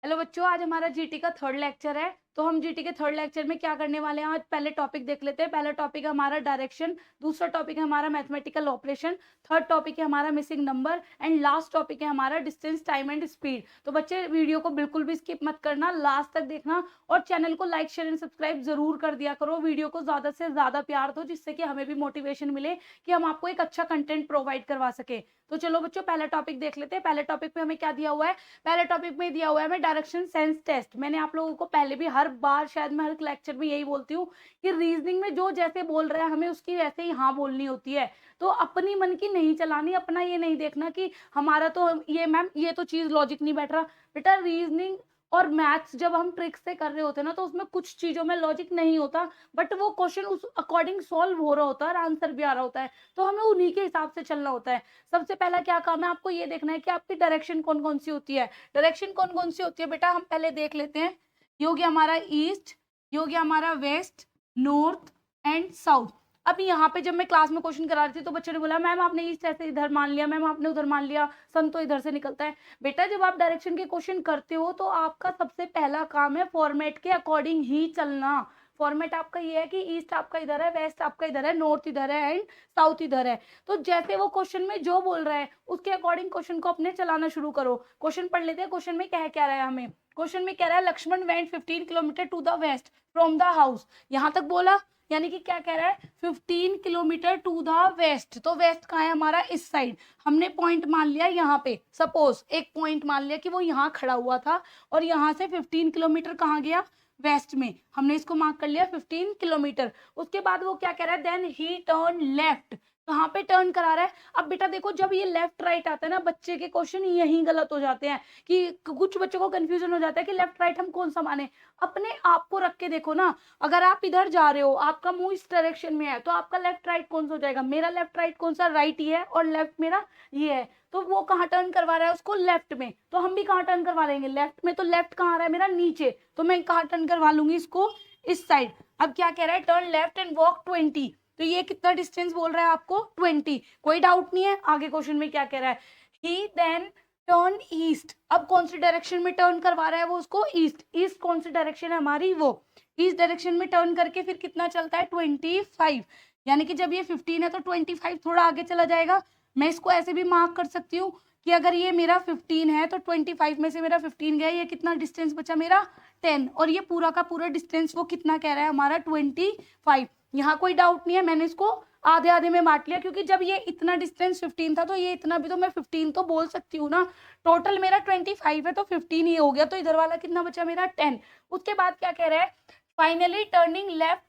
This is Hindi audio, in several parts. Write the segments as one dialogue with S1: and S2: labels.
S1: हेलो बच्चों, आज हमारा जीटी का थर्ड लेक्चर है। तो हम जीटी के थर्ड लेक्चर में क्या करने वाले हैं, आज पहले टॉपिक देख लेते हैं। पहला टॉपिक है हमारा डायरेक्शन, दूसरा टॉपिक है हमारा मैथमेटिकल ऑपरेशन, थर्ड टॉपिक है हमारा missing number and last topic है हमारा डिस्टेंस, टाइम एंड स्पीड। तो बच्चे वीडियो को बिल्कुल भी स्किप मत करना, लास्ट तक देखना और चैनल को लाइक शेयर एंड सब्सक्राइब जरूर कर दिया करो। वीडियो को ज्यादा से ज्यादा प्यार दो, जिससे कि हमें भी मोटिवेशन मिले कि हम आपको एक अच्छा कंटेंट प्रोवाइड करवा सके। तो चलो बच्चों, पहला टॉपिक देख लेते हैं। पहले टॉपिक में हमें क्या दिया हुआ है, पहले टॉपिक में दिया हुआ है हमें डायरेक्शन सेंस टेस्ट। मैंने आप लोगों को पहले भी हर बार, शायद मैं हर लेक्चर में यही बोलती हूँ कि रीजनिंग में जो जैसे बोल रहा है हमें उसकी वैसे ही हाँ बोलनी होती है। तो अपनी मन की नहीं चलानी, अपना ये नहीं देखना कि हमारा तो ये मैम ये तो चीज लॉजिक नहीं बैठ रहा। बेटा रीजनिंग और मैथ्स जब हम ट्रिक से कर रहे होते हैं ना, तो उसमें कुछ चीजों में लॉजिक नहीं होता, बट वो क्वेश्चन उस अकॉर्डिंग सॉल्व हो रहा होता है और आंसर भी आ रहा होता है। तो हमें उन्हीं के हिसाब से चलना होता है। सबसे पहला क्या काम है, आपको ये देखना है कि आपकी डायरेक्शन कौन कौन सी होती है। डायरेक्शन कौन कौन सी होती है बेटा, हम पहले देख लेते हैं। ये हो गया हमारा ईस्ट, ये हो गया हमारा वेस्ट, नॉर्थ एंड साउथ। अब यहाँ पे जब मैं क्लास में क्वेश्चन करा रही थी तो बच्चों ने बोला मैम आपने ईस्ट ऐसे इधर मान लिया, मैम आपने उधर मान लिया, सन तो इधर से निकलता है। बेटा जब आप डायरेक्शन के क्वेश्चन करते हो तो आपका सबसे पहला काम है फॉर्मेट के अकॉर्डिंग ही चलना। फॉर्मेट आपका ये है कि ईस्ट आपका इधर है, वेस्ट आपका इधर है, नॉर्थ इधर है एंड साउथ इधर है। तो जैसे वो क्वेश्चन में जो बोल रहा है उसके अकॉर्डिंग क्वेश्चन को अपने चलाना शुरू करो। क्वेश्चन पढ़ लेते हैं, क्वेश्चन में कह क्या रहा है हमें। क्वेश्चन में कह रहा है Lakshman went 15 kilometre to the west from the house. यहां तक बोला, यानी कि क्या कह रहा है, 15 किलोमीटर टू द वेस्ट। तो वेस्ट कहाँ है हमारा, इस साइड। हमने पॉइंट मान लिया यहाँ पे, सपोज एक पॉइंट मान लिया कि वो यहाँ खड़ा हुआ था और यहाँ से 15 किलोमीटर कहाँ गया, वेस्ट में। हमने इसको मार्क कर लिया 15 किलोमीटर। उसके बाद वो क्या कह रहा है, देन ही टर्न लेफ्ट। कहाँ पे टर्न करा रहा है। अब बेटा देखो, जब ये लेफ्ट राइट आता है ना, बच्चे के क्वेश्चन यही गलत हो जाते हैं कि कुछ बच्चों को कंफ्यूजन हो जाता है कि लेफ्ट राइट हम कौन सा माने। अपने आप को रख के देखो ना, अगर आप इधर जा रहे हो, आपका मुंह इस डायरेक्शन में है, तो आपका लेफ्ट राइट कौन सा हो जाएगा। मेरा लेफ्ट राइट कौन सा, राइट ही है और लेफ्ट मेरा ये है। तो वो कहाँ टर्न करवा रहा है उसको, लेफ्ट में। तो हम भी कहाँ टर्न करवा लेंगे, लेफ्ट में। तो लेफ्ट कहाँ आ रहा है मेरा, नीचे। तो मैं कहाँ टर्न करवा लूंगी इसको, इस साइड। अब क्या कह रहा है, टर्न लेफ्ट एंड वॉक 20। तो ये कितना डिस्टेंस बोल रहा है आपको, 20। कोई डाउट नहीं है। आगे क्वेश्चन में क्या कह रहा है, ही देन टर्न ईस्ट। अब कौन सी डायरेक्शन में टर्न करवा रहा है वो उसको, ईस्ट। ईस्ट कौन सी डायरेक्शन है हमारी, वो ईस्ट डायरेक्शन में टर्न करके फिर कितना चलता है, 25। यानी कि जब ये 15 है तो 25 थोड़ा आगे चला जाएगा। मैं इसको ऐसे भी मार्क कर सकती हूँ कि अगर ये मेरा 15 है तो 25 में से मेरा 15 गया, ये कितना डिस्टेंस बचा मेरा, 10। और ये पूरा का पूरा डिस्टेंस वो कितना कह रहा है हमारा, 25। यहाँ कोई डाउट नहीं है, मैंने इसको आधे आधे में बांट लिया, क्योंकि जब ये इतना डिस्टेंस 15 था तो ये इतना भी तो मैं 15 तो बोल सकती हूँ ना। टोटल मेरा 25 है तो 15 ही हो गया, तो इधर वाला कितना बचा मेरा, 10। उसके बाद क्या कह रहा है, finally turning left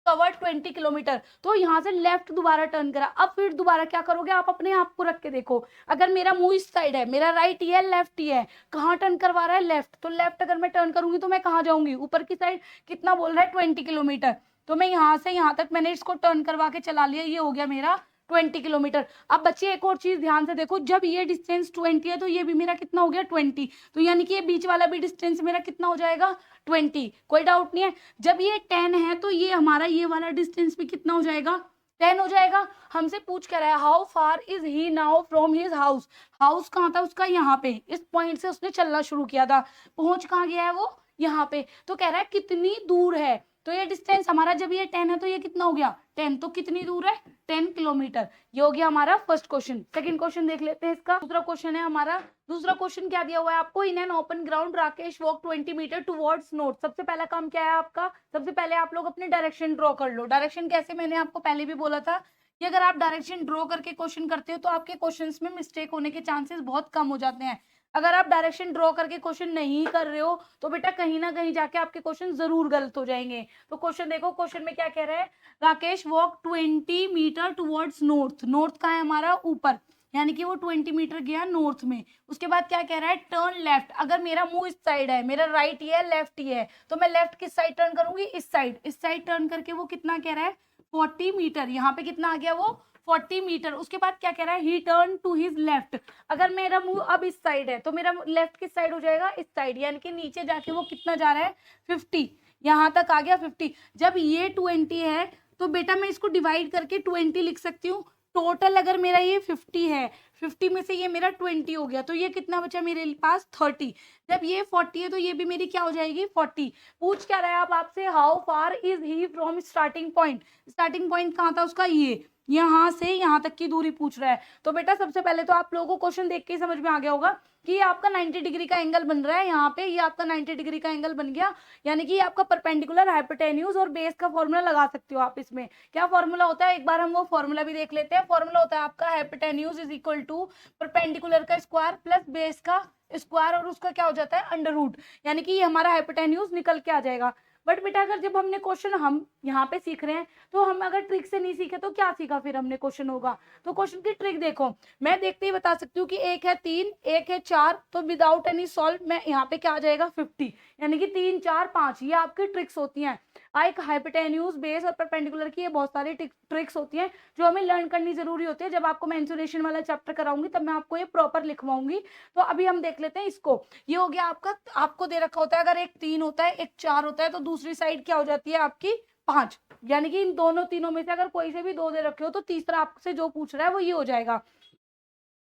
S1: cover 20 kilometre. तो यहाँ से लेफ्ट दोबारा टर्न करा। अब फिर दोबारा क्या करोगे, आप अपने आप को रख के देखो। अगर मेरा मुंह इस साइड है, मेरा राइट ही है, लेफ्ट ही है, कहाँ टर्न करवा रहा है, लेफ्ट। तो लेफ्ट अगर मैं टर्न करूंगी तो मैं कहाँ जाऊंगी, ऊपर की साइड। कितना बोल रहा है, 20 किलोमीटर। तो मैं यहाँ से यहाँ तक मैंने इसको टर्न करवा के चला लिया, ये हो गया मेरा 20 किलोमीटर। अब बच्चे एक और चीज ध्यान से देखो, जब ये डिस्टेंस 20 है तो ये भी मेरा कितना हो गया, 20। तो यानी कि ये बीच वाला भी डिस्टेंस मेरा कितना हो जाएगा, 20। कोई डाउट नहीं है। जब ये 10 है तो ये हमारा ये वाला डिस्टेंस भी कितना हो जाएगा, 10 हो जाएगा। हमसे पूछ कर रहा है how far is he now from his house. House कहाँ था उसका, यहाँ पे। इस पॉइंट से उसने चलना शुरू किया था, पहुंच कहाँ गया है वो, यहाँ पे। तो कह रहा है कितनी दूर है। तो ये डिस्टेंस हमारा, जब ये 10 है तो ये कितना हो गया, 10। तो कितनी दूर है, 10 किलोमीटर। ये हो गया हमारा फर्स्ट क्वेश्चन। सेकंड क्वेश्चन देख लेते हैं इसका। दूसरा क्वेश्चन है हमारा, दूसरा क्वेश्चन क्या दिया हुआ है आपको, in an open ground Rakesh walk 20 metre towards north. सबसे पहला काम क्या है आपका, सबसे पहले आप लोग अपने डायरेक्शन ड्रॉ कर लो। डायरेक्शन कैसे, मैंने आपको पहले भी बोला था कि अगर आप डायरेक्शन ड्रॉ करके क्वेश्चन करते हो तो आपके क्वेश्चंस में मिस्टेक होने के चांसेस बहुत कम हो जाते हैं। अगर आप डायरेक्शन ड्रॉ करके क्वेश्चन नहीं कर रहे हो तो बेटा कहीं ना कहीं जाके आपके क्वेश्चन जरूर गलत हो जाएंगे। तो क्वेश्चन देखो, क्वेश्चन में क्या कह रहा है, Rakesh walk 20 metre towards north. North का है हमारा ऊपर, यानी कि वो 20 मीटर गया नॉर्थ में। उसके बाद क्या कह रहा है, टर्न लेफ्ट। अगर मेरा मुंह इस साइड है, मेरा राइट ही है, लेफ्ट ही है, तो मैं लेफ्ट किस साइड टर्न करूंगी, इस साइड। इस साइड टर्न करके वो कितना कह रहा है, 40 मीटर। यहाँ पे कितना आ गया वो, 40 मीटर। उसके बाद क्या कह रहा है, he turn to his left. अगर मेरा मुंह अब इस साइड है तो मेरा लेफ्ट किस साइड हो जाएगा, इस साइड। यानी कि नीचे जाके वो कितना जा रहा है, 50। यहाँ तक आ गया 50। जब ये 20 है तो बेटा मैं इसको डिवाइड करके 20 लिख सकती हूँ। टोटल अगर मेरा ये 50 है, 50 में से ये मेरा 20 हो गया, तो ये कितना बचा मेरे पास 30। जब ये 40 है तो ये भी मेरी क्या हो जाएगी 40। पूछ क्या रहा है आप आपसे, how far is he from starting point. Starting point कहाँ था उसका, ये यहाँ से यहाँ तक की दूरी पूछ रहा है। तो बेटा सबसे पहले तो आप लोगों को क्वेश्चन देख के ही समझ में आ गया होगा कि ये आपका 90 डिग्री का एंगल बन रहा है यहाँ पे, ये आपका 90 डिग्री का एंगल बन गया, यानी कि ये आपका परपेंडिकुलर, हाइपोटेन्यूज और बेस का फॉर्मूला लगा सकते हो आप इसमें। क्या फॉर्मूला होता है, एक बार हम वो फॉर्मूला भी देख लेते हैं। फॉर्मूला होता है आपका hypotenuse is equal to perpendicular का स्क्वायर प्लस बेस का स्क्वायर, और उसका क्या हो जाता है अंडर रूट, यानी कि ये हमारा हाइपोटेन्यूज निकल के आ जाएगा। बट बेटा अगर जब हमने क्वेश्चन हम यहाँ पे सीख रहे हैं, तो हम अगर ट्रिक से नहीं सीखे तो क्या सीखा फिर हमने, क्वेश्चन होगा। तो क्वेश्चन की ट्रिक देखो, मैं देखते ही बता सकती हूँ कि एक है 3, एक है 4, तो विदाउट एनी सॉल्व मैं यहाँ पे क्या आ जाएगा 50, यानी कि 3 4 5, ये आपकी ट्रिक्स होती हैं। एक हाइपोटेन्यूज, बेस और परपेंडिकुलर की ये बहुत सारी ट्रिक्स होती हैं जो हमें लर्न करनी जरूरी होती है। जब आपको मैं इंसुलेशन वाला चैप्टर कराऊंगी तब मैं आपको ये प्रॉपर लिखवाऊंगी। तो अभी हम देख लेते हैं इसको। ये हो गया आपका, आपको दे रखा होता है अगर एक 3 होता है एक 4 होता है तो दूसरी साइड क्या हो जाती है आपकी 5, यानी कि इन दोनों तीनों में से अगर कोई से भी 2 दे रखे हो तो तीसरा आपसे जो पूछ रहा है वो ये हो जाएगा।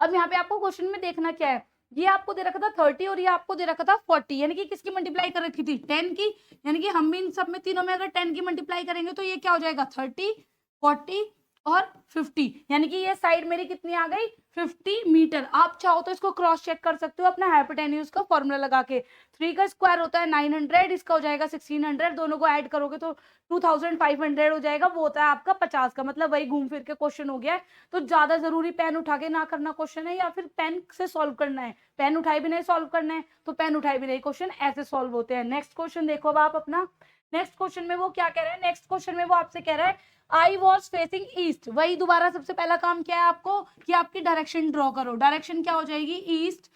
S1: अब यहाँ पे आपको क्वेश्चन में देखना क्या है, ये आपको दे रखा था 30 और ये आपको दे रखा था 40, यानी कि किसकी मल्टीप्लाई कर रखी थी 10 की, यानी कि हम भी इन सब में तीनों में अगर 10 की मल्टीप्लाई करेंगे तो ये क्या हो जाएगा 30, 40 और 50, यानी कि ये साइड मेरी कितनी आ गई 50 मीटर। आप चाहो तो इसको क्रॉस चेक कर सकते हो अपना हाइपोटेन्यूज का फॉर्मूला लगा के। 3 का स्क्वायर होता है 900, इसका हो जाएगा 1600, दोनों को ऐड करोगे तो 2500 हो जाएगा, वो होता है आपका 50 का, मतलब वही घूम फिर के क्वेश्चन हो गया है। तो ज्यादा जरूरी पेन उठा के ना करना क्वेश्चन है या फिर पेन से सॉल्व करना है, पेन उठाए भी नहीं सॉल्व करना है तो पेन उठाए भी नहीं, क्वेश्चन ऐसे सॉल्व होते हैं। नेक्स्ट क्वेश्चन देखो अब आप अपना, नेक्स्ट क्वेश्चन में वो क्या कह रहा है, नेक्स्ट क्वेश्चन में वो आपसे कह रहा है आई वॉज फेसिंग ईस्ट। वही दोबारा सबसे पहला काम क्या है आपको कि आपकी डायरेक्शन ड्रॉ करो। डायरेक्शन क्या हो जाएगी east,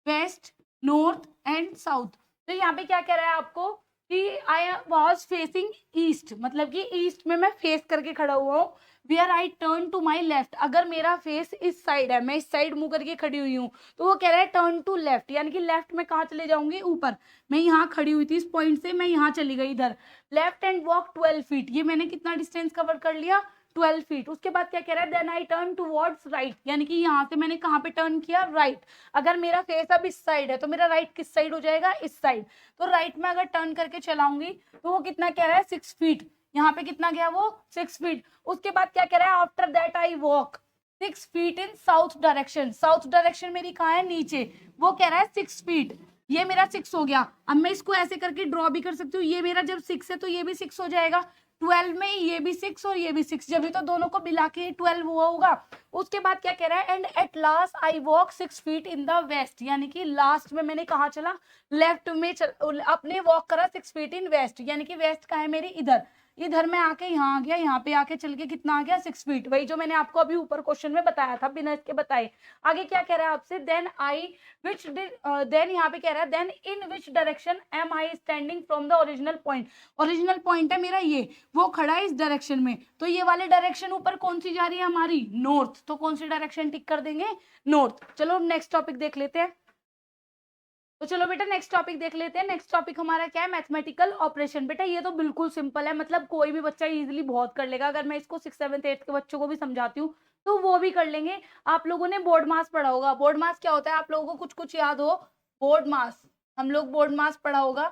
S1: west, north and south. तो यहाँ पे क्या कह रहा है आपको कि आई वॉज फेसिंग ईस्ट, मतलब कि ईस्ट में मैं फेस करके खड़ा हुआ हूँ। Where I turn to my left, अगर मेरा फेस इस साइड है, मैं इस साइड मुंह करके खड़ी हुई हूँ, तो वो कह रहा है टर्न टू लेफ्ट, यानी कि लेफ्ट में कहाँ चले जाऊंगी ऊपर। मैं यहाँ खड़ी हुई थी इस पॉइंट से, मैं यहाँ चली गई इधर। लेफ्ट एंड वॉक 12 फीट, ये मैंने कितना डिस्टेंस कवर कर लिया 12 फीट। उसके बाद क्या कह रहा है then I turn towards right, यानी कि यहाँ से मैंने कहाँ पे टर्न किया राइट। अगर मेरा फेस अब इस साइड है तो मेरा राइट किस साइड हो जाएगा इस साइड। तो राइट में अगर टर्न करके चलाऊंगी तो वो कितना कह रहा है 6 फीट, यहाँ पे कितना गया वो 6 फीट। उसके बाद क्या कह रहा है after that I walk 6 feet in south direction, south direction मेरी कहाँ है नीचे, वो कह रहा है 6 फीट। ये मेरा 6 हो गया। अब मैं इसको ऐसे करके ड्रॉ भी कर सकती हूँ, ये मेरा जब 6 है तो ये भी 6 हो जाएगा, 12 में ये भी 6 और ये भी 6, जब भी तो दोनों को मिला के 12 हुआ होगा। उसके बाद क्या कह रहा है and at last I walk 6 feet in the west, यानी कि लास्ट में मैंने कहा चला लेफ्ट में अपने वॉक करा 6 फीट इन वेस्ट, यानी कि वेस्ट का है मेरी इधर, इधर में आके यहाँ आ गया, यहाँ पे आके चल के कितना आ गया 6 फीट, वही जो मैंने आपको अभी ऊपर क्वेश्चन में बताया था बिना इसके बताए। आगे क्या कह रहा है आपसे देन आई विच देन यहाँ पे कह रहा है then in which direction am I standing from the original point. Original point है मेरा ये, वो खड़ा है इस डायरेक्शन में, तो ये वाले डायरेक्शन ऊपर कौन सी जा रही है हमारी नॉर्थ, तो कौन सी डायरेक्शन टिक कर देंगे नॉर्थ। चलो नेक्स्ट टॉपिक देख लेते हैं। तो चलो बेटा नेक्स्ट टॉपिक देख लेते हैं। नेक्स्ट टॉपिक हमारा क्या है मैथमेटिकल ऑपरेशन। बेटा ये तो बिल्कुल सिंपल है, मतलब कोई भी बच्चा इजीली बहुत कर लेगा। अगर मैं इसको 6th 7th 8th के बच्चों को भी समझाती हूँ तो वो भी कर लेंगे। आप लोगों ने बोर्ड मास पढ़ा होगा, बोर्ड मास क्या होता है आप लोगों को कुछ कुछ याद हो, बोर्ड मास, हम लोग बोर्ड मास पढ़ा होगा।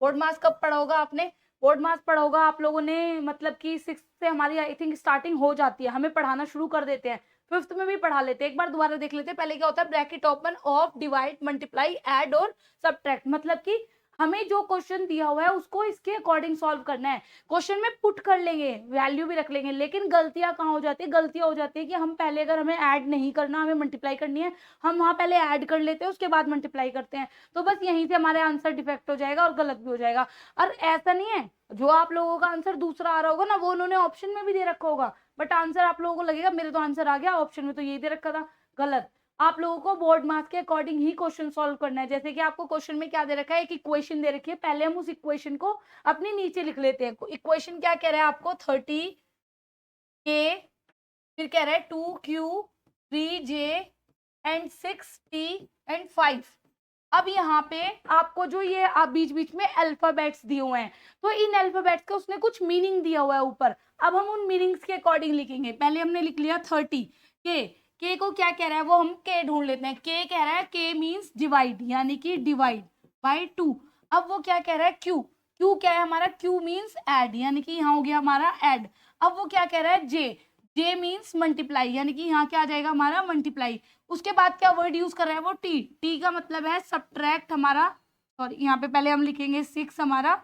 S1: बोर्ड मास कब पढ़ा होगा आपने, बोर्ड मास पढ़ा होगा आप लोगों ने, मतलब कि 6th से हमारी आई थिंक स्टार्टिंग हो जाती है, हमें पढ़ाना शुरू कर देते हैं, 5th में भी पढ़ा लेते हैं। एक बार दोबारा देख लेते हैं। पहले क्या होता है bracket open, of, divide, multiply, add और सब्ट्रैक्ट, मतलब कि हमें जो क्वेश्चन दिया हुआ है उसको इसके अकॉर्डिंग सॉल्व करना है। क्वेश्चन में पुट कर लेंगे, वैल्यू भी रख लेंगे, लेकिन गलतियां कहाँ हो जाती है, गलतियां हो जाती है कि हम पहले, अगर हमें ऐड नहीं करना, हमें मल्टीप्लाई करनी है, हम वहां पहले ऐड कर लेते हैं उसके बाद मल्टीप्लाई करते हैं, तो बस यहीं से हमारे आंसर डिफेक्ट हो जाएगा और गलत भी हो जाएगा। और ऐसा नहीं है जो आप लोगों का आंसर दूसरा आ रहा होगा ना वो उन्होंने ऑप्शन में भी दे रखा होगा, बट आंसर आप लोगों को लगेगा मेरे तो आंसर आ गया ऑप्शन में तो यही दे रखा था, गलत। आप लोगों को बोर्ड मार्क्स के अकॉर्डिंग ही क्वेश्चन सॉल्व करना है। जैसे कि आपको क्वेश्चन में क्या दे रखा है, एक इक्वेशन दे रखी है, पहले हम उस इक्वेशन को अपने नीचे लिख लेते हैं। इक्वेशन क्या कह रहा है आपको 30k, फिर कह रहा है 2q 3j and 6t and 5। अब यहाँ पे आपको जो ये आप बीच बीच में अल्फाबेट्स दिए हुए हैं, तो इन अल्फाबेट्स का उसने कुछ मीनिंग दिया हुआ है ऊपर। अब हम उन मीनिंग्स के अकॉर्डिंग लिखेंगे। पहले हमने लिख लिया 30 के को क्या कह रहा है, वो हम के ढूंढ लेते हैं। के कह रहा है के मीन्स डिवाइड, यानी कि डिवाइड बाय 2। अब वो क्या कह रहा है क्यू, क्यू क्या है हमारा, क्यू मीन्स ऐड, यानी कि यहाँ हो गया हमारा ऐड। अब वो क्या कह रहा है जे, जे मीन्स मल्टीप्लाई, यानी कि यहाँ क्या आ जाएगा हमारा मल्टीप्लाई। उसके बाद क्या वर्ड यूज कर रहा है वो टी, टी का मतलब है सब्ट्रैक्ट हमारा, सॉरी यहाँ पे पहले हम लिखेंगे 6 हमारा,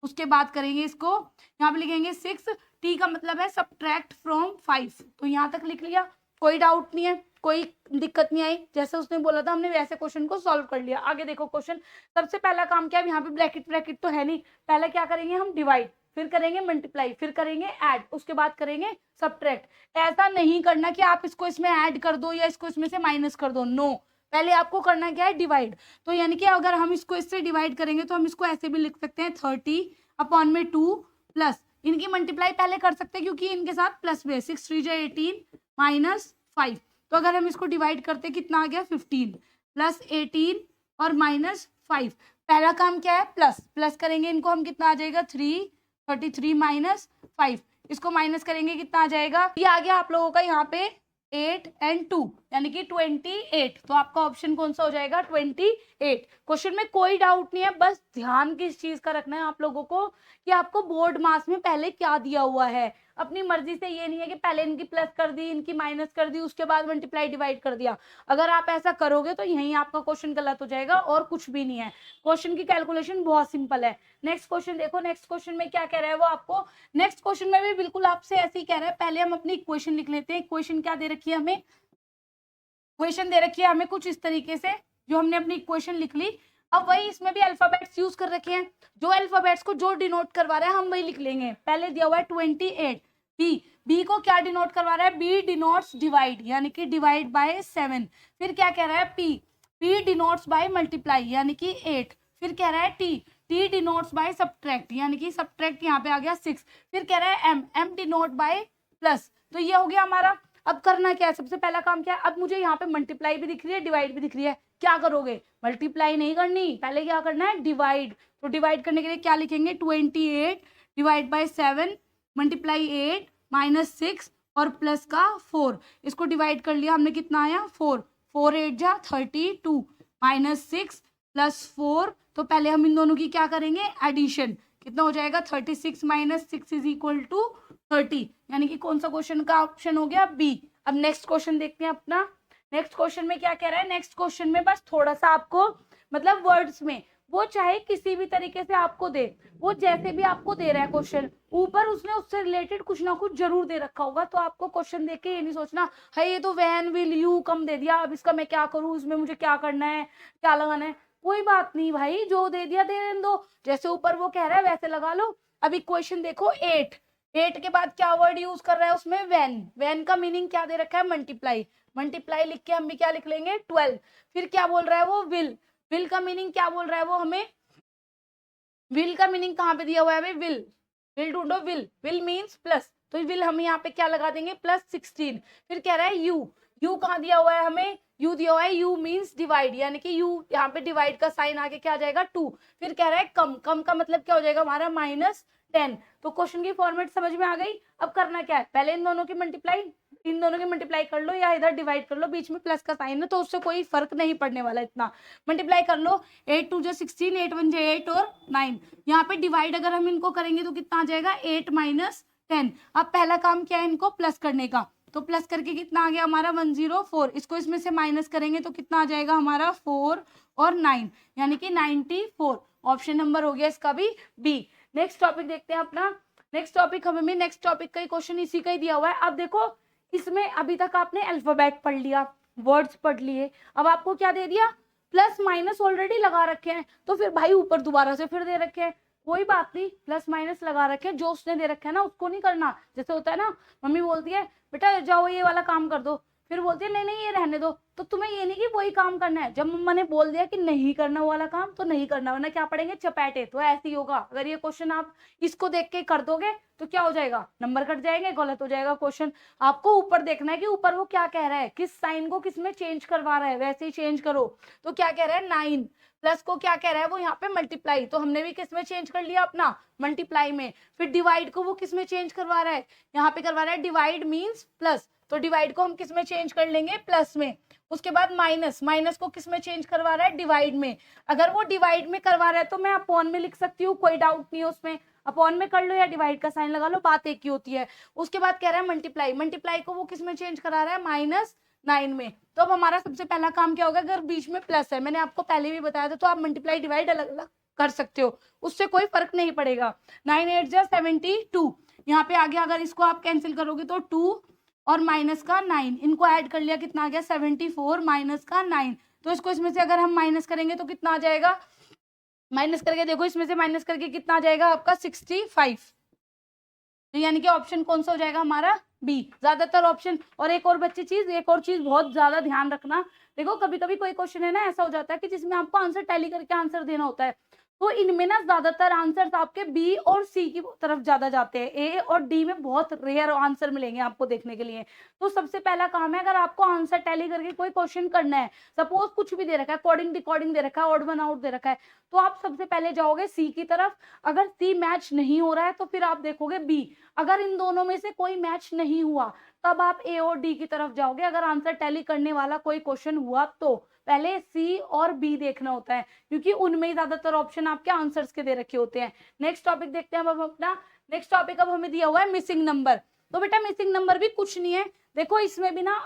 S1: उसके बाद करेंगे इसको, यहाँ पे लिखेंगे 6, टी का मतलब है सब्ट्रैक्ट फ्रॉम 5। तो यहाँ तक लिख लिया, कोई डाउट नहीं है, कोई दिक्कत नहीं आई, जैसे उसने बोला था हमने वैसे क्वेश्चन को सॉल्व कर लिया। आगे देखो क्वेश्चन, सबसे पहला काम क्या है, यहाँ पे ब्रैकेट ब्रैकेट तो है नहीं, पहले क्या करेंगे हम डिवाइड, फिर करेंगे मल्टीप्लाई, फिर करेंगे ऐड, उसके बाद करेंगे सब्ट्रैक्ट। ऐसा नहीं करना कि आप इसको इसमें ऐड कर दो या इसको इसमें से माइनस कर दो, नो, पहले आपको करना क्या है डिवाइड। तो यानी कि अगर हम इसको इससे डिवाइड करेंगे तो हम इसको ऐसे भी लिख सकते हैं 30/2 प्लस, इनकी मल्टीप्लाई पहले कर सकते हैं क्योंकि इनके साथ प्लस में 6 3 18 माइनस 5। तो अगर हम इसको डिवाइड करते कितना आ गया 15 प्लस 18 और माइनस 5। पहला काम क्या है प्लस, प्लस करेंगे इनको हम कितना आ जाएगा 33 माइनस 5, इसको माइनस करेंगे कितना आ जाएगा, ये आ गया आप लोगों का यहाँ पे 8 और 2 यानी कि 28। तो आपका ऑप्शन कौन सा हो जाएगा 28। क्वेश्चन में कोई डाउट नहीं है, बस ध्यान किस चीज का रखना है आप लोगों को कि आपको बोर्ड मास में पहले क्या दिया हुआ है। अपनी मर्जी से ये नहीं है कि पहले इनकी प्लस कर दी, इनकी माइनस कर दी, उसके बाद मल्टीप्लाई डिवाइड कर दिया। अगर आप ऐसा करोगे तो यहीं आपका क्वेश्चन गलत हो जाएगा और कुछ भी नहीं है। क्वेश्चन की कैलकुलेशन बहुत सिंपल है। नेक्स्ट क्वेश्चन देखो, नेक्स्ट क्वेश्चन में क्या कह रहा है वो आपको, नेक्स्ट क्वेश्चन में भी बिल्कुल आपसे ऐसे ही कह रहा है। पहले हम अपनी इक्वेशन लिख लेते हैं। इक्वेशन क्या दे रखी है हमें, इक्वेशन दे रखी है हमें कुछ इस तरीके से, जो हमने अपनी इक्वेशन लिख ली। अब वही इसमें भी अल्फाबेट्स यूज कर रखे हैं, जो अल्फाबेट्स को जो डिनोट करवा रहा है हम वही लिख लेंगे। पहले दिया हुआ है 28, बी, बी को क्या डिनोट करवा रहा है, बी डिनोट्स डिवाइड, यानी कि डिवाइड बाय 7। फिर क्या कह रहा है p, p denotes by multiply, यानी कि 8। फिर कह रहा है t, t denotes by subtract, यानी कि सब्ट्रैक्ट यहाँ पे आ गया 6। फिर कह रहा है m, m denote by plus. तो ये हो गया हमारा। अब करना क्या है, सबसे पहला काम क्या है, अब मुझे यहाँ पे मल्टीप्लाई भी दिख रही है डिवाइड भी दिख रही है, क्या करोगे, मल्टीप्लाई नहीं करनी, पहले क्या करना है डिवाइड। तो डिवाइड करने के लिए क्या लिखेंगे 28 डिवाइड बाय 7 मल्टीप्लाई 8 माइनस 6 और प्लस का 4। इसको डिवाइड कर लिया हमने, कितना आया 4, 4 8 जा 32 माइनस 6 प्लस 4। तो पहले हम इन दोनों की क्या करेंगे एडिशन, कितना हो जाएगा 36 माइनस 6 इज इक्वल टू 30, यानी कि कौन सा क्वेश्चन का ऑप्शन हो गया बी। अब नेक्स्ट क्वेश्चन देखते हैं अपना। नेक्स्ट क्वेश्चन में क्या कह रहा है, नेक्स्ट क्वेश्चन में बस थोड़ा सा आपको मतलब वर्ड्स में, वो चाहे किसी भी तरीके से आपको दे, वो जैसे भी आपको दे रहा है क्वेश्चन, ऊपर उसने उससे रिलेटेड कुछ ना कुछ जरूर दे रखा होगा। तो आपको क्वेश्चन देख के ये नहीं सोचना है ये तो वैन विल यू कम दे दिया, अब इसका मैं क्या करूं, इसमें मुझे क्या करना है, क्या लगाना है। कोई बात नहीं भाई, जो दे दिया दे दो, जैसे ऊपर वो कह रहा है वैसे लगा लो। अब इक्वेशन देखो 8, 8 के बाद क्या वर्ड यूज कर रहा है उसमें वैन, वैन का मीनिंग क्या दे रखा है मल्टीप्लाई, मल्टीप्लाई लिख के हम भी क्या लिख लेंगे 12। फिर क्या बोल रहा है वो विल, विल का मीनिंग क्या बोल रहा है वो हमें, विल का मीनिंग कहाँ पे दिया हुआ है हमें, विल, विल ढूंढो, विल, विल मीन्स प्लस, तो विल हम यहाँ पे क्या लगा देंगे +16। फिर कह रहा है यू, यू कहाँ दिया हुआ है हमें, यू दिया हुआ है, यू मीन्स डिवाइड, यानी कि यू यहाँ पे डिवाइड का साइन आके क्या आ जाएगा 2। फिर कह रहा है कम, कम का मतलब क्या हो जाएगा हमारा -10। तो क्वेश्चन की फॉर्मेट समझ में आ गई। अब करना क्या है, पहले इन दोनों की मल्टीप्लाई, इन दोनों की मल्टीप्लाई कर लो या इधर डिवाइड कर लो, बीच में प्लस का साइन है तो उससे कोई फर्क नहीं पड़ने वाला इतना। मल्टीप्लाई कर लो, 8 2 16, 8 1 8 और 9। यहाँ पे डिवाइड अगर हम इनको करेंगे तो कितना आ जाएगा 8 माइनस 10। अब पहला काम क्या है इनको प्लस करने का, तो प्लस करके कितना आ गया हमारा 104। इसको इसमें से माइनस करेंगे तो कितना आ जाएगा हमारा 4 और 9, यानी कि 94। ऑप्शन नंबर हो गया इसका भी बी। नेक्स्ट टॉपिक देखते हैं अपना। नेक्स्ट टॉपिक हमें नेक्स्ट टॉपिक का ही क्वेश्चन इसी का ही दिया हुआ है। अब देखो इसमें अभी तक आपने अल्फाबेट पढ़ लिया, वर्ड्स पढ़ लिए, अब आपको क्या दे दिया प्लस माइनस ऑलरेडी लगा रखे हैं, तो फिर भाई ऊपर दोबारा से फिर दे रखे हैं। कोई बात नहीं, प्लस माइनस लगा रखे हैं, जो उसने दे रखा है ना उसको नहीं करना। जैसे होता है ना, मम्मी बोलती है बेटा जाओ ये वाला काम कर दो, फिर बोलती है नहीं नहीं ये रहने दो, तो तुम्हें ये नहीं कि वही काम करना है। जब मम्मा ने बोल दिया कि नहीं करना वो वाला काम तो नहीं करना, वरना क्या पढ़ेंगे चपैटे। तो ऐसे ही होगा, अगर ये क्वेश्चन आप इसको देख के कर दोगे तो क्या हो जाएगा, नंबर कट जाएंगे, गलत हो जाएगा क्वेश्चन। आपको ऊपर देखना है कि ऊपर वो क्या कह रहा है, किस साइन को किस में चेंज करवा रहा है, वैसे ही चेंज करो। तो क्या कह रहा है 9, प्लस को क्या कह रहा है वो यहाँ पे मल्टीप्लाई, तो हमने भी किस में चेंज कर लिया अपना मल्टीप्लाई में। फिर डिवाइड को वो किस में चेंज करवा रहा है, यहाँ पे करवा रहा है डिवाइड मीन्स प्लस, तो डिवाइड को हम किस में चेंज कर लेंगे प्लस में। उसके बाद माइनस, माइनस को किस में चेंज करवा रहा है डिवाइड में। अगर वो डिवाइड में करवा रहा है तो मैं अपॉन में लिख सकती हूँ, कोई डाउट नहीं है उसमें, अपॉन में कर लो या डिवाइड का साइन लगा लो, बात एक ही होती है। उसके बाद कह रहा है मल्टीप्लाई, मल्टीप्लाई को वो किस में चेंज करा रहा है -9 में। तो अब हमारा सबसे पहला काम क्या होगा, अगर बीच में प्लस है, मैंने आपको पहले भी बताया था, तो आप मल्टीप्लाई डिवाइड अलग अलग कर सकते हो, उससे कोई फर्क नहीं पड़ेगा। 9 8 जा 72, यहाँ पे आगे अगर इसको आप कैंसिल करोगे तो 2 और माइनस का 9, इनको ऐड कर लिया, कितना आ गया 74 माइनस का 9। तो इसको इसमें से अगर हम माइनस करेंगे तो कितना आ जाएगा, माइनस करके देखो, इसमें से माइनस करके कितना आ जाएगा आपका 65। तो यानी कि ऑप्शन कौन सा हो जाएगा हमारा बी, ज्यादातर ऑप्शन। और एक और बच्ची चीज, एक और चीज बहुत ज्यादा ध्यान रखना, देखो कभी कभी कोई क्वेश्चन है ना ऐसा हो जाता है कि जिसमें आपको आंसर टैली करके आंसर देना होता है, तो इनमें ना ज्यादातर आंसर्स आपके बी और सी की तरफ ज्यादा जाते हैं, ए और डी में बहुत रेयर आंसर मिलेंगे आपको देखने के लिए। तो सबसे पहला काम है, अगर आपको आंसर टैली करके कोई क्वेश्चन करना है, सपोज कुछ भी दे रखा है, कोडिंग डिकोडिंग दे रखा है, ऑड वन आउट दे रखा है, तो आप सबसे पहले जाओगे सी की तरफ। अगर सी मैच नहीं हो रहा है तो फिर आप देखोगे बी। अगर इन दोनों में से कोई मैच नहीं हुआ तब आप ए और डी की तरफ जाओगे, अगर आंसर टैली करने वाला कोई क्वेश्चन हुआ तो। पहले सी और बी देखना होता है, क्योंकि उनमें ही ज्यादातर ऑप्शन आपके आंसर्स के दे रखे होते हैं। नेक्स्ट टॉपिक देखते हैं अब अपना। नेक्स्ट टॉपिक अब हमें दिया हुआ है मिसिंग नंबर। तो बेटा मिसिंग नंबर भी कुछ नहीं है, देखो इसमें भी ना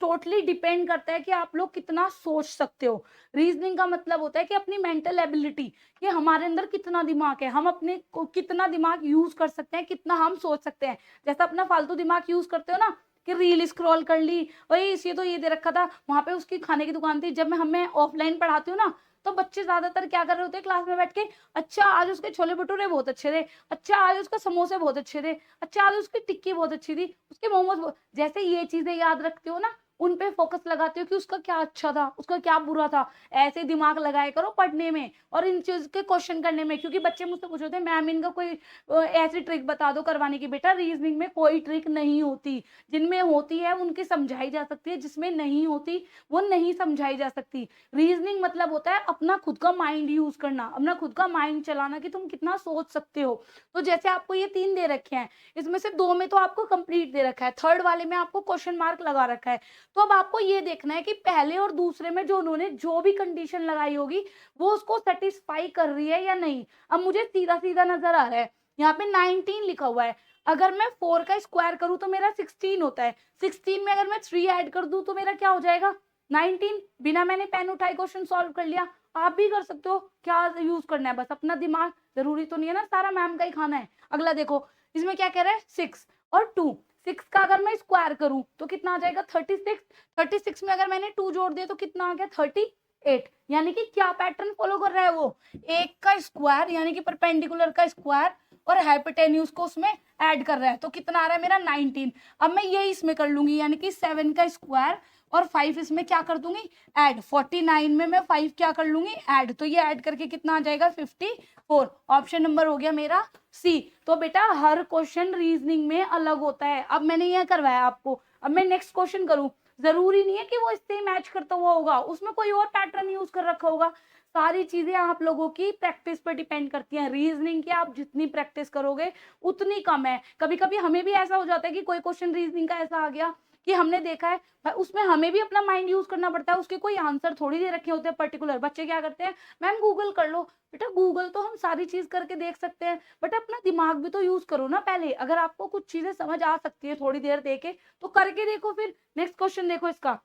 S1: टोटली डिपेंड करता है कि आप लोग कितना सोच सकते हो। रीजनिंग का मतलब होता है कि अपनी मेंटल एबिलिटी, कि हमारे अंदर कितना दिमाग है, हम अपने को कितना दिमाग यूज कर सकते हैं, कितना हम सोच सकते हैं। जैसा अपना फालतू दिमाग यूज करते हो ना, कि रील स्क्रॉल कर ली, वही इसे तो ये दे रखा था, वहां पे उसकी खाने की दुकान थी। जब मैं हमें ऑफलाइन पढ़ाती हूँ ना, तो बच्चे ज्यादातर क्या कर रहे होते हैं क्लास में बैठ के, अच्छा आज उसके छोले भटूरे बहुत अच्छे थे, अच्छा आज उसका समोसे बहुत अच्छे थे, अच्छा आज उसकी टिक्की बहुत अच्छी थी, उसके मोमोज, जैसे ये चीजें याद रखते हो ना, उन पे फोकस लगाते हो कि उसका क्या अच्छा था, उसका क्या बुरा था। ऐसे दिमाग लगाया करो पढ़ने में और इन चीज के क्वेश्चन करने में। क्योंकि बच्चे मुझसे पूछ रहे थे मैम इनका कोई ऐसी ट्रिक बता दो करवाने की। बेटा रीजनिंग में कोई ट्रिक नहीं होती, जिनमें होती है उनकी समझाई जा सकती है, जिसमें नहीं होती वो नहीं समझाई जा सकती। रीजनिंग मतलब होता है अपना खुद का माइंड यूज करना, अपना खुद का माइंड चलाना, कि तुम कितना सोच सकते हो। तो जैसे आपको ये 3 दे रखे हैं, इसमें से 2 में तो आपको कंप्लीट दे रखा है, थर्ड वाले में आपको क्वेश्चन मार्क लगा रखा है। तो अब आपको ये देखना है कि पहले और दूसरे में जो उन्होंने जो भी कंडीशन लगाई होगी वो उसको सेटिस्फाई कर रही है या नहीं। अब मुझे सीधा सीधा नजर आ रहा है, यहाँ पे 19 लिखा हुआ है, अगर मैं 4 का स्क्वायर करूं तो मेरा 16 होता है, 16 में अगर मैं 3 ऐड कर दूं तो मेरा क्या हो जाएगा 19। बिना मैंने पेन उठाए क्वेश्चन सॉल्व कर लिया। आप भी कर सकते हो, क्या यूज करना है, बस अपना दिमाग, जरूरी तो नहीं है ना सारा मैम का ही खाना है। अगला देखो, इसमें क्या कह रहा है 6 और 2, 6 का अगर मैं स्क्वायर करूं तो कितना आ जाएगा 36, 36 में अगर मैंने 2 जोड़ दिया तो कितना आ गया 38। यानी कि क्या पैटर्न फॉलो कर रहा है वो, एक का स्क्वायर यानी कि परपेंडिकुलर का स्क्वायर और हाइपोटेन्यूज को उसमें ऐड कर रहा है, तो कितना आ रहा है मेरा 19। अब मैं ये इसमें कर लूंगी, यानी कि 7 का स्क्वायर और 5 इसमें क्या कर दूंगी ऐड, 49 में मैं 5 क्या कर लूंगी ऐड, तो ये ऐड करके कितना आ जाएगा 54। ऑप्शन नंबर हो गया मेरा सी। तो बेटा हर क्वेश्चन रीजनिंग में अलग होता है। अब मैंने यह करवाया आपको, अब मैं नेक्स्ट क्वेश्चन करूं, जरूरी नहीं है कि वो इससे मैच करता हुआ होगा, उसमें कोई और पैटर्न यूज कर रखा होगा। सारी चीजें आप लोगों की प्रैक्टिस पर डिपेंड करती हैं। रीजनिंग की आप जितनी प्रैक्टिस करोगे उतनी कम है। कभी कभी हमें भी ऐसा हो जाता है कि कोई क्वेश्चन रीजनिंग का ऐसा आ गया कि हमने देखा है, उसमें हमें भी अपना माइंड यूज करना पड़ता है, उसके कोई आंसर थोड़ी दे रखे होते हैं पर्टिकुलर। बच्चे क्या करते हैं, मैम गूगल कर लो। बेटा गूगल तो हम सारी चीज करके देख सकते हैं, बट अपना दिमाग भी तो यूज करो ना पहले। अगर आपको कुछ चीजें समझ आ सकती है थोड़ी देर देके तो करके देखो। फिर नेक्स्ट क्वेश्चन देखो इसका,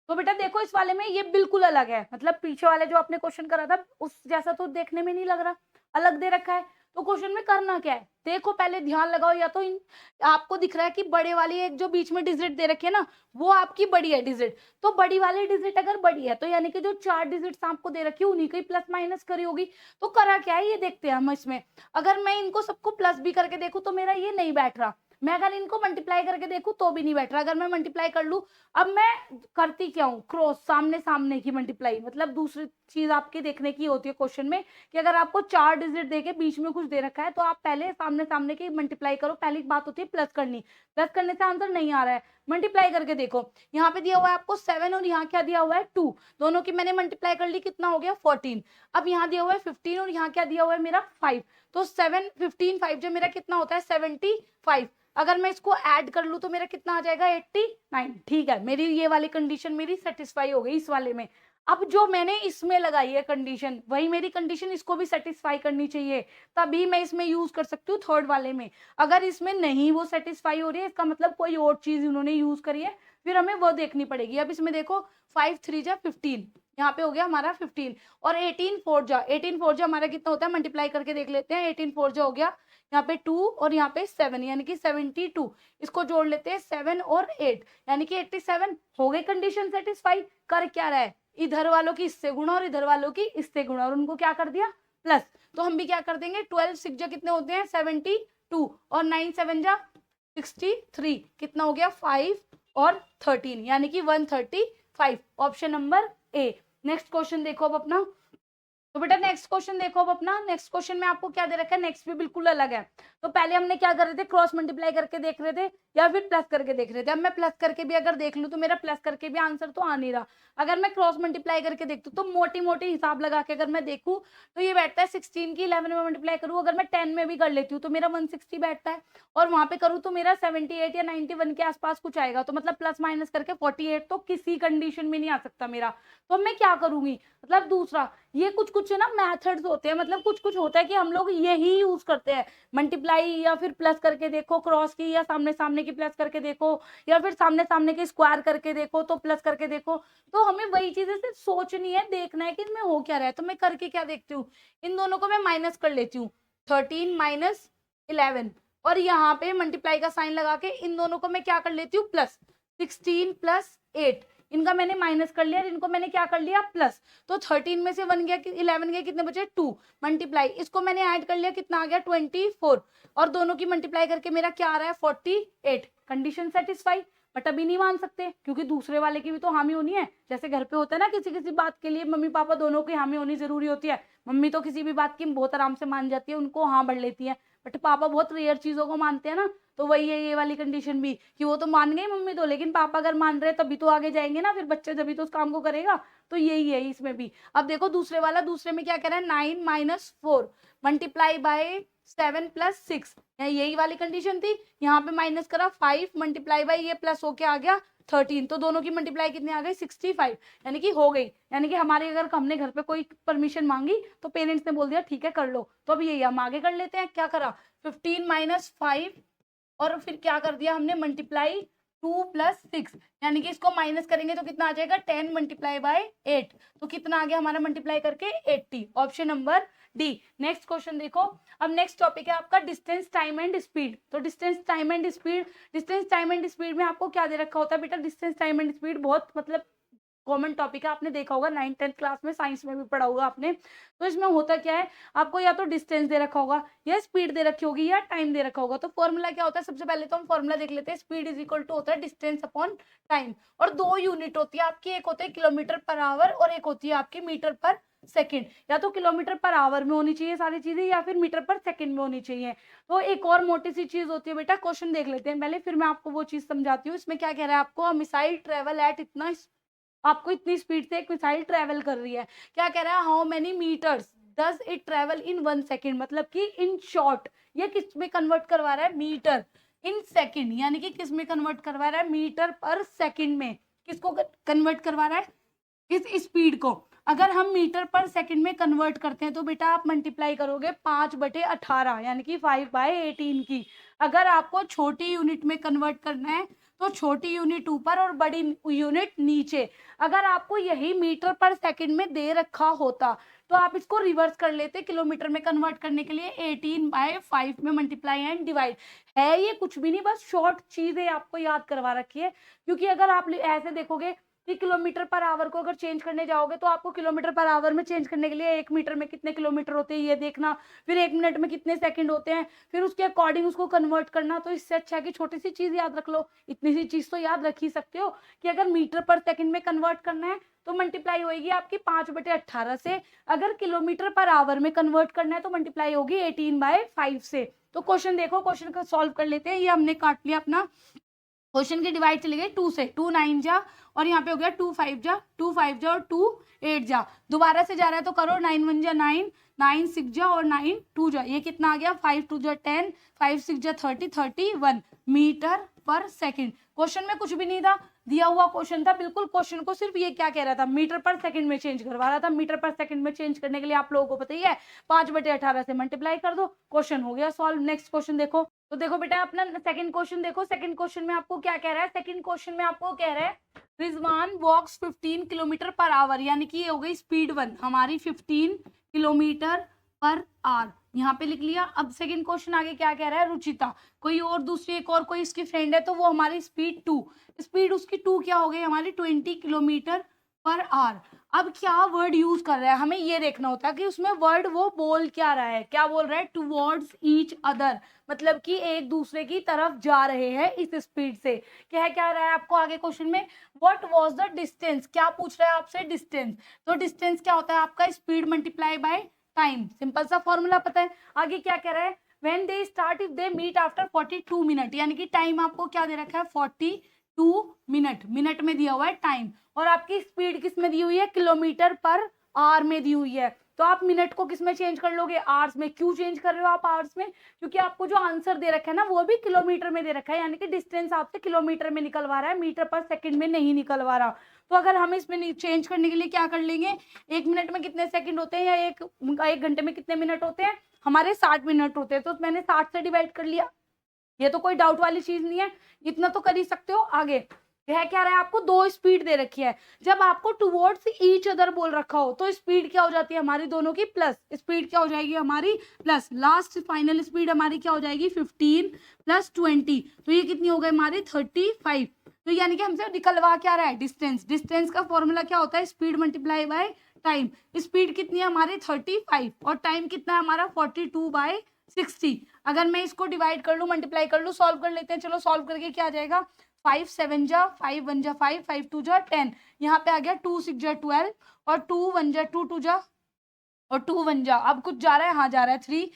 S1: तो बेटा देखो इस वाले में ये बिल्कुल अलग है, मतलब पीछे वाले जो आपने क्वेश्चन करा था उस जैसा तो देखने में नहीं लग रहा, अलग दे रखा है। तो क्वेश्चन में करना क्या है, देखो पहले ध्यान लगाओ। या तो इन आपको दिख रहा है कि बड़े वाली एक जो बीच में डिजिट दे रखे है ना, वो आपकी बड़ी है डिजिट, तो बड़ी वाली डिजिट अगर बड़ी है तो यानी कि जो 4 डिजिट आपको दे रखी है उन्हीं को ही प्लस माइनस करी होगी। तो करा क्या है ये देखते हैं हम इसमें। अगर मैं इनको सबको प्लस भी करके देखूं तो मेरा ये नहीं बैठ रहा, मैं अगर इनको मल्टीप्लाई करके देखूं तो भी नहीं बैठ रहा। अगर मैं मल्टीप्लाई कर लूं, अब मैं करती क्या हूँ, क्रॉस, सामने सामने की मल्टीप्लाई। मतलब दूसरी चीज आपके देखने की होती है क्वेश्चन में कि अगर आपको 4 डिजिट देके बीच में कुछ दे रखा है तो आप पहले सामने सामने की मल्टीप्लाई करो। पहली बात होती है प्लस करनी, प्लस करने से आंसर नहीं आ रहा है, मल्टीप्लाई करके देखो। यहाँ पे दिया हुआ है आपको 7 और यहाँ क्या दिया हुआ है 2, दोनों की मैंने मल्टीप्लाई कर ली, कितना हो गया 14। अब यहाँ दिया हुआ है 15 और यहाँ क्या दिया हुआ है मेरा 5, तो 7 15 5 जो मेरा कितना होता है 75। अगर मैं इसको ऐड कर लूं तो मेरा कितना आ जाएगा 89। ठीक है, मेरी ये वाली कंडीशन मेरी सेटिस्फाई हो गई इस वाले में। अब जो मैंने इसमें लगाई है कंडीशन, वही मेरी कंडीशन इसको भी सेटिस्फाई करनी चाहिए, तभी मैं इसमें यूज कर सकती हूँ थर्ड वाले में। अगर इसमें नहीं वो सेटिस्फाई हो रही है, इसका मतलब कोई और चीज उन्होंने यूज करी है, फिर हमें वो देखनी पड़ेगी। अब इसमें देखो 5 3 जा 15, यहाँ पे हो गया हमारा 15, और 18 4 जा, 18 4 जा हमारा कितना होता है, मल्टीप्लाई करके देख लेते हैं। 18 4 जा हो गया यहाँ पे 2 और यहाँ पे 7, यानी कि 72। इसको जोड़ लेते हैं 7 और 8, यानी कि 87। हो गई कंडीशन सेटिस्फाई। कर क्या रहा है, इधर वालों की इससे गुणा और इधर वालों की इससे गुणा, और उनको क्या कर दिया प्लस। तो हम भी क्या कर देंगे, 12 6 जा कितने होते हैं 72, और 9 7 जा 63, कितना हो गया 5 और 13, यानी कि 135। Option number A. Next question देखो अब अपना। तो बेटा नेक्स्ट क्वेश्चन देखो अब अपना। नेक्स्ट क्वेश्चन में आपको क्या दे रखा है, नेक्स्ट भी बिल्कुल अलग है। तो पहले हमने क्या कर रहे थे, क्रॉस मल्टीप्लाई करके देख रहे थे या फिर प्लस करके देख रहे थे। अब मैं प्लस करके भी अगर देख लूं तो मेरा प्लस करके भी आंसर तो आ नहीं रहा। अगर मैं क्रॉस मल्टीप्लाई करके देखती हूँ तो मोटी मोटी हिसाब लगा के अगर मैं देखूँ तो ये बैठता है 16 की 11 में मल्टीप्लाई करूँ, अगर मैं 10 में भी कर लेती हूँ तो मेरा 160 बैठता है, और वहां पे करूँ तो मेरा 78 या 91 के आसपास कुछ आएगा। तो मतलब प्लस माइनस करके 48 तो किसी कंडीशन में नहीं आ सकता मेरा। तो मैं क्या करूंगी, मतलब दूसरा, ये कुछ कुछ ना मेथड्स होते हैं, मतलब कुछ कुछ होता है कि हम लोग यही यूज करते हैं, मल्टीप्लाई या फिर प्लस करके देखो क्रॉस की, या सामने सामने की प्लस करके देखो, या फिर सामने सामने की स्क्वायर करके देखो तो प्लस करके देखो। तो हमें वही चीजें सिर्फ सोचनी है, देखना है कि इसमें हो क्या रहा है। तो मैं करके क्या देखती हूँ, इन दोनों को मैं माइनस कर लेती हूँ, 13 माइनस 11, और यहाँ पे मल्टीप्लाई का साइन लगा के इन दोनों को मैं क्या कर लेती हूँ प्लस, 16 प्लस 8, इनका मैंने माइनस कर लिया, इनको मैंने क्या कर लिया प्लस। तो 13 में से 1 गया, 11 गया, कितने बचे 2, मल्टीप्लाई, इसको मैंने ऐड कर लिया, कितना आ गया 24, और दोनों की मल्टीप्लाई करके मेरा क्या आ रहा है 48। Condition satisfy. बट अभी नहीं मान सकते क्योंकि दूसरे वाले की भी तो हामी होनी है। जैसे घर पे होता है ना, किसी किसी बात के लिए मम्मी पापा दोनों की हामी होनी जरूरी होती है। मम्मी तो किसी भी बात की बहुत आराम से मान जाती है, उनको हाँ बढ़ लेती है, बट पापा बहुत रेयर चीजों को मानते हैं ना। तो वही है ये वाली कंडीशन भी, कि वो तो मान गई मम्मी तो, लेकिन पापा अगर मान रहे तभी तो आगे जाएंगे ना, फिर बच्चे जब भी तो उस काम को करेगा। तो यही है इसमें भी। अब देखो दूसरे वाला, दूसरे में क्या कह रहा है 9 माइनस 4 मल्टीप्लाई बाय 7 प्लस 6, यही वाली कंडीशन थी। यहाँ पे माइनस करा 5 मल्टीप्लाई बाय ये प्लस होके आ गया 13, तो दोनों की मल्टीप्लाई कितनी आ गई 65, यानी कि हो गई। यानी कि हमारे अगर हमने घर पे कोई परमिशन मांगी तो पेरेंट्स ने बोल दिया ठीक है कर लो, तो अब यही हम आगे कर लेते हैं। क्या करा 15 माइनस 5, और फिर क्या कर दिया हमने मल्टीप्लाई 2 प्लस 6, यानी कि इसको माइनस करेंगे तो कितना आ जाएगा 10 मल्टीप्लाई बाय 8, तो कितना आ गया हमारा मल्टीप्लाई करके 80। Option number D. Next question देखो। अब नेक्स्ट टॉपिक है आपका डिस्टेंस टाइम एंड स्पीड। तो distance time and speed, distance time and speed में आपको क्या दे रखा होता है बेटा, डिस्टेंस टाइम एंड स्पीड बहुत मतलब कॉमन टॉपिक है, आपने देखा होगा 9th 10th क्लास में, साइंस में भी पढ़ा होगा आपने। तो इसमें होता क्या है, आपको या तो डिस्टेंस दे रखा होगा, या स्पीड दे रखी होगी, या टाइम दे रखा होगा। तो फॉर्मूला क्या होता है, सबसे पहले तो हम फॉर्मूला देख लेते हैं। स्पीड इज इक्वल टू होता है डिस्टेंस अपॉन टाइम, और दो यूनिट होती है आपकी, एक होता है किलोमीटर पर आवर और एक होती है आपकी मीटर पर सेकंड। या तो किलोमीटर पर आवर में होनी चाहिए सारी चीजें, या फिर मीटर पर सेकंड में होनी चाहिए। तो एक और मोटी सी चीज होती है बेटा, क्वेश्चन देख लेते हैं पहले, फिर मैं आपको वो चीज समझाती हूँ। इसमें क्या कह रहा है आपको, मिसाइल ट्रेवल एट इतना, आपको इतनी स्पीड से एक मिसाइल ट्रेवल कर रही है। क्या कह रहा है, how many metres does it travel in 1 second, मतलब कि इन शॉर्ट ये किस में कन्वर्ट करवा रहा है, मीटर इन सेकेंड, यानी कि किस में कन्वर्ट करवा रहा है, मीटर पर सेकेंड में। किसको कन्वर्ट करवा रहा है, इस स्पीड को। अगर हम मीटर पर सेकंड में कन्वर्ट करते हैं तो बेटा आप मल्टीप्लाई करोगे 5/18, यानी कि 5/18 की। अगर आपको छोटी यूनिट में कन्वर्ट करना है तो छोटी यूनिट ऊपर और बड़ी यूनिट नीचे। अगर आपको यही मीटर पर सेकंड में दे रखा होता तो आप इसको रिवर्स कर लेते, किलोमीटर में कन्वर्ट करने के लिए 18/5 में मल्टीप्लाई एंड डिवाइड। है ये कुछ भी नहीं, बस शॉर्ट चीजें आपको याद करवा रखी है। क्योंकि अगर आप ऐसे देखोगे कि किलोमीटर पर आवर को अगर चेंज करने जाओगे तो आपको किलोमीटर पर आवर में चेंज करने के लिए 1 मीटर में कितने किलोमीटर होते हैं ये देखना, फिर 1 मिनट में कितने सेकंड होते हैं, फिर उसके अकॉर्डिंग उसको कन्वर्ट करना। तो इससे अच्छा है कि छोटी सी चीज़ याद रख लो। इतनी सी चीज़ तो याद रख ही सकते हो कि अगर मीटर पर सेकंड में कन्वर्ट करना है तो मल्टीप्लाई होगी आपकी 5/18 से, अगर किलोमीटर पर आवर में कन्वर्ट करना है तो मल्टीप्लाई होगी 18/5 से। तो क्वेश्चन देखो, क्वेश्चन को सॉल्व कर लेते हैं। ये हमने काट लिया अपना क्वेश्चन की डिवाइड चली गई 2 से, 2 9 जा और यहाँ पे हो गया 2 5 जा, 2 5 जा और 2 8 जा। दोबारा से जा रहा है तो करो, 9 1 जा 9, 9 6 जा और 9 2 जा। ये कितना आ गया, 5 2 जा 10, 5 6 जा 30, 31 मीटर पर सेकंड। क्वेश्चन में कुछ भी नहीं था, दिया हुआ क्वेश्चन था बिल्कुल। क्वेश्चन को सिर्फ ये क्या कह रहा था, मीटर पर सेकंड में चेंज करवा रहा था। मीटर पर सेकंड में चेंज करने के लिए आप लोगों को पता ही है 5/18 से मल्टीप्लाई कर दो, क्वेश्चन हो गया सॉल्व। नेक्स्ट क्वेश्चन देखो। तो देखो बेटा अपना सेकंड क्वेश्चन देखो। सेकंड क्वेश्चन में आपको क्या कह रहा है, सेकंड क्वेश्चन में आपको कह रहा है रिजवान वॉक्स 15 किलोमीटर पर आवर, यानी कि ये हो गई स्पीड 1 हमारी 15 किलोमीटर पर आवर, यहाँ पे लिख लिया। अब सेकंड क्वेश्चन आगे क्या कह रहा है, रुचिता कोई और दूसरी एक और कोई इसकी फ्रेंड है तो वो हमारी स्पीड 2, स्पीड उसकी 2 क्या हो गई हमारी 20 किलोमीटर पर आवर। अब क्या वर्ड यूज कर रहा है हमें ये देखना होता है कि उसमें वर्ड वो बोल क्या रहा है। क्या बोल रहा है, टुवर्ड्स ईच अदर, मतलब कि एक दूसरे की तरफ जा रहे हैं इस स्पीड से। क्या रहा है आपको आगे क्वेश्चन में, व्हाट वाज द डिस्टेंस, क्या पूछ रहा है आपसे, डिस्टेंस। तो डिस्टेंस क्या होता है आपका, speed multiply by time, simple सा फॉर्मूला पता है। आगे क्या कह रहा है, when they start if they meet after 42 minute, यानी कि टाइम आपको क्या दे रखा है 42 मिनट, मिनट में दिया हुआ है टाइम, और आपकी स्पीड किस में दी हुई है, किलोमीटर पर आवर में दी हुई है। तो आप मिनट को किस में चेंज कर लोगे, आवर्स में। क्यों चेंज कर रहे हो आप आवर्स में, क्योंकि आपको जो आंसर दे रखा है ना वो भी किलोमीटर में दे रखा है, यानी कि डिस्टेंस आपसे किलोमीटर में निकलवा रहा है, मीटर पर सेकंड में नहीं निकलवा रहा। तो अगर हम इसमें चेंज करने के लिए क्या कर लेंगे, 1 मिनट में कितने सेकंड होते हैं या एक घंटे में कितने मिनट होते हैं, हमारे 60 मिनट होते हैं। तो मैंने 60 से डिवाइड कर लिया, ये तो कोई डाउट वाली चीज नहीं है, इतना तो कर ही सकते हो। आगे यह क्या रहा है, आपको 2 स्पीड दे रखी है। जब आपको टुवर्ड्स ईच अदर बोल रखा हो तो स्पीड क्या हो जाती है हमारी दोनों की प्लस, स्पीड क्या हो जाएगी हमारी प्लस, लास्ट फाइनल स्पीड हमारी क्या हो जाएगी 15 + 20, तो ये कितनी हो गई हमारी 35। तो यानी कि हमसे निकलवा क्या रहा है, डिस्टेंस। डिस्टेंस का फॉर्मूला क्या होता है, speed multiply by time. Speed कितनी है हमारी 35 और टाइम कितना है हमारा 42/60। अगर मैं इसको डिवाइड कर लूँ, मल्टीप्लाई कर लूँ, सॉल्व कर लेते हैं। चलो सॉल्व करके क्या आ जाएगा, 5 7 जा 5 1 जा 5 5 2 जा 10, यहाँ पे आ गया 2 6 जा 12 और 2 1 जा 2 2 जा और 2 1 जा, अब कुछ जा रहा है, हाँ जा रहा है 3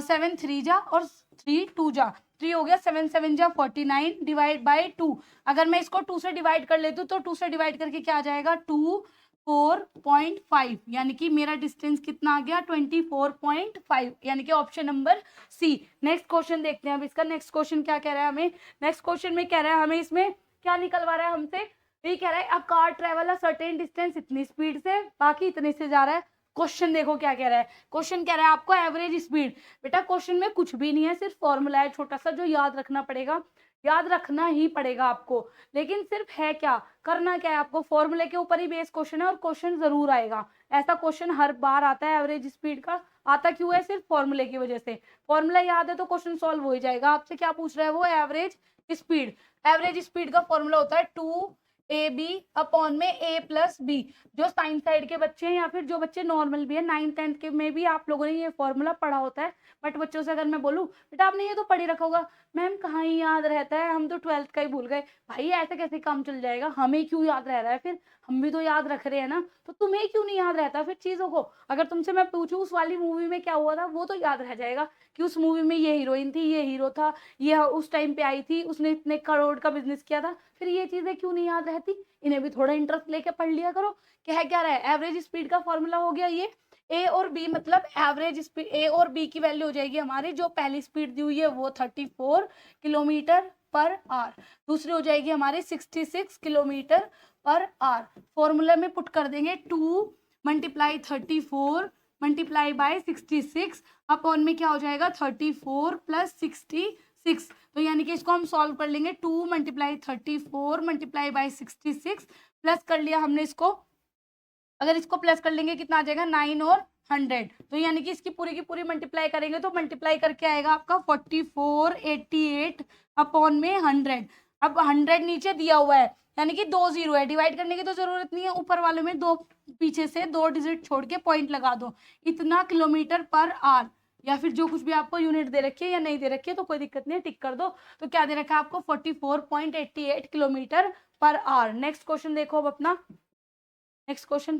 S1: 7 3 जा और 3 2 जा, 3 हो गया 7 7 जा 49 डिवाइड बाय 2। अगर मैं इसको 2 से डिवाइड कर लेती हूँ तो 2 से डिवाइड करके क्या आ जाएगा 24.5, यानी कि मेरा डिस्टेंस कितना आ गया 24.5, यानी कि option number c. Next question देखते हैं अब इसका। नेक्स्ट क्वेश्चन क्या कह रहा है हमें, नेक्स्ट क्वेश्चन में कह रहा है हमें इसमें क्या निकलवा रहा है हमसे, ये कह रहा है a car travel a certain distance इतनी स्पीड से, बाकी इतने से जा रहा है। क्वेश्चन देखो क्या कह रहा है, क्वेश्चन कह रहा है आपको एवरेज स्पीड। बेटा क्वेश्चन में कुछ भी नहीं है, सिर्फ फॉर्मूला है छोटा सा जो याद रखना पड़ेगा, याद रखना ही पड़ेगा आपको। लेकिन सिर्फ है क्या, करना क्या है आपको, फॉर्मूले के ऊपर ही बेस क्वेश्चन है और क्वेश्चन जरूर आएगा। ऐसा क्वेश्चन हर बार आता है एवरेज स्पीड का, आता क्यों है, सिर्फ फॉर्मूले की वजह से। फॉर्मूला याद है तो क्वेश्चन सॉल्व हो ही जाएगा। आपसे क्या पूछ रहा है वो, एवरेज स्पीड। एवरेज स्पीड का फॉर्मूला होता है 2ab अपॉन में a + b। जो साइंस साइड के बच्चे हैं या फिर जो बच्चे नॉर्मल भी है, 9th 10th के में भी आप लोगों ने ये फॉर्मूला पढ़ा होता है। बट बच्चों से अगर मैं बोलूं बेटा आपने ये तो पढ़ी रखा होगा, मैम कहाँ ही याद रहता है, हम तो 12th का ही भूल गए। भाई ऐसे कैसे काम चल जाएगा, हमें क्यों याद रह रहा है, फिर हम भी तो याद रख रहे हैं ना, तो तुम्हें क्यों नहीं याद रहता फिर चीजों को। अगर तुमसे मैं पूछूं उस वाली मूवी में क्या हुआ था, वो तो याद रह जाएगा कि उस मूवी में ये हीरोइन थी, ये हीरो था, ये उस टाइम पे आई थी, उसने इतने करोड़ का बिजनेस किया था। फिर ये चीजें क्यों नहीं याद रहती, इन्हें भी थोड़ा इंटरेस्ट लेके पढ़ लिया करो। क्या रहा है, एवरेज स्पीड का फॉर्मूला हो गया ये ए और बी, मतलब एवरेज स्पीड ए और बी की वैल्यू हो जाएगी हमारी, जो पहली स्पीड दी हुई है वो 34 किलोमीटर पर आवर, दूसरी हो जाएगी हमारी 66 किलोमीटर पर आवर। फॉर्मूला में पुट कर देंगे 2 × 34 मल्टीप्लाई बाय 66 अपॉन में क्या हो जाएगा 34 + 66। तो यानी कि इसको हम सॉल्व कर लेंगे, 2 × 34 मल्टीप्लाई बाय 66 प्लस कर लिया हमने इसको, अगर इसको प्लस कर लेंगे कितना आ जाएगा 9 और 100। तो यानी कि इसकी पूरी की पूरी मल्टीप्लाई करेंगे तो मल्टीप्लाई करके आएगा आपका 4488 अपॉन में 100। अब 100 नीचे दिया हुआ है यानी कि 2 0 है, डिवाइड करने की तो जरूरत नहीं है, ऊपर वाले में 2 पीछे से 2 डिजिट छोड़ के पॉइंट लगा दो, इतना किलोमीटर पर आवर, या फिर जो कुछ भी आपको यूनिट दे रखी है या नहीं दे रखी है तो कोई दिक्कत नहीं है, टिक कर दो। तो क्या दे रखा है आपको 44.88 kilometre per hour. Next question देखो अब अपना, नेक्स्ट क्वेश्चन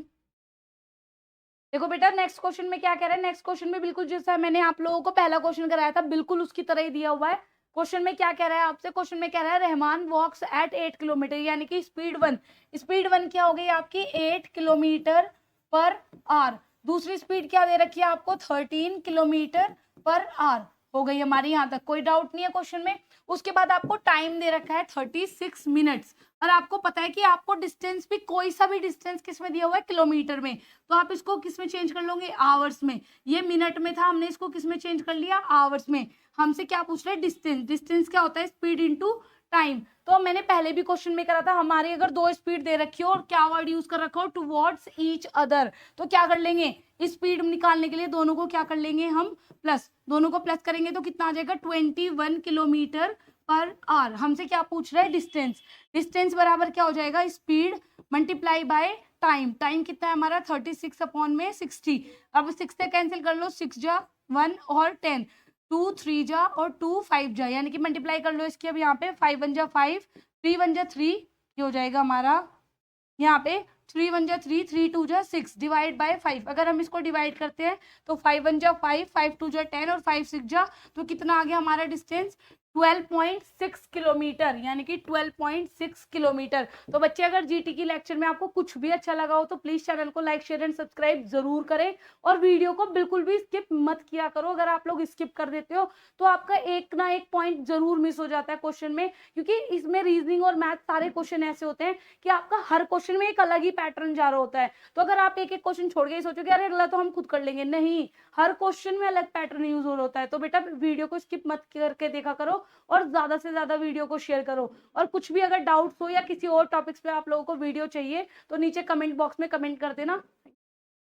S1: देखो बेटा, नेक्स्ट क्वेश्चन में क्या कह रहा है, नेक्स्ट क्वेश्चन में बिल्कुल जैसा मैंने आप लोगों को पहला क्वेश्चन कराया था बिल्कुल उसकी तरह ही दिया हुआ है। क्वेश्चन में क्या कह रहा है आपसे, क्वेश्चन में कह रहा है रहमान वॉक्स एट 8 किलोमीटर, यानी कि स्पीड वन क्या हो गई आपकी 8 किलोमीटर पर आवर। दूसरी स्पीड क्या दे रखी है आपको 13 किलोमीटर पर आवर हो गई हमारी, यहाँ तक कोई डाउट नहीं है क्वेश्चन में। उसके बाद आपको टाइम दे रखा है 36 मिनट्स, और आपको पता है कि आपको डिस्टेंस भी कोई सा भी डिस्टेंस किस में दिया हुआ है किलोमीटर में, तो आप इसको किस में चेंज कर लोगे आवर्स में। ये मिनट में था, हमने इसको किस में चेंज कर लिया आवर्स में। हमसे क्या पूछ रहे हैं डिस्टेंस, डिस्टेंस क्या होता है स्पीड इनटू टाइम। तो मैंने पहले भी क्वेश्चन में करा था, हमारी अगर 2 स्पीड दे रखी हो और क्या वर्ड यूज कर रखा हो टुवर्ड्स ईच अदर, तो क्या कर लेंगे स्पीड निकालने के लिए दोनों को क्या कर लेंगे हम प्लस, दोनों को प्लस करेंगे तो कितना आ जाएगा 21 किलोमीटर पर आवर। हमसे क्या पूछ रहा है डिस्टेंस, डिस्टेंस बराबर क्या हो जाएगा speed multiply by time. Time कितना है हमारा 36 अपॉन में 60, अब 6 से कैंसिल कर लो, 6 जा 1 और 10, 2 3 जा और 2 5 जा, यानी कि मल्टीप्लाई कर लो इसकी। अब यहाँ पे 5 1 जा 5, 3 1 जा 3, ये हो जाएगा हमारा यहाँ पे 3 1 जा 3, 3 2 जा 6 डिवाइड बाय 5। अगर हम इसको डिवाइड करते हैं तो 5 1 जा 5, 5 2 जा 10 और 5 6 जा, तो कितना आ गया हमारा डिस्टेंस 12.6 किलोमीटर, यानी कि 12.6 किलोमीटर। तो बच्चे अगर जीटी की लेक्चर में आपको कुछ भी अच्छा लगा हो तो प्लीज चैनल को लाइक शेयर एंड सब्सक्राइब जरूर करें, और वीडियो को बिल्कुल भी स्किप मत किया करो। अगर आप लोग स्किप कर देते हो तो आपका एक ना एक पॉइंट जरूर मिस हो जाता है क्वेश्चन में, क्योंकि इसमें रीजनिंग और मैथ सारे क्वेश्चन ऐसे होते हैं कि आपका हर क्वेश्चन में एक अलग ही पैटर्न जा रहा होता है। तो अगर आप एक एक क्वेश्चन छोड़ के सोचोगे अरे अगला तो हम खुद कर लेंगे, नहीं, हर क्वेश्चन में अलग पैटर्न यूज हो रहा होता है। तो बेटा वीडियो को स्किप मत करके देखा करो और ज्यादा से ज्यादा वीडियो को शेयर करो। और कुछ भी अगर डाउट्स हो या किसी और टॉपिक्स पे आप लोगों को वीडियो चाहिए तो नीचे कमेंट बॉक्स में कमेंट कर देना,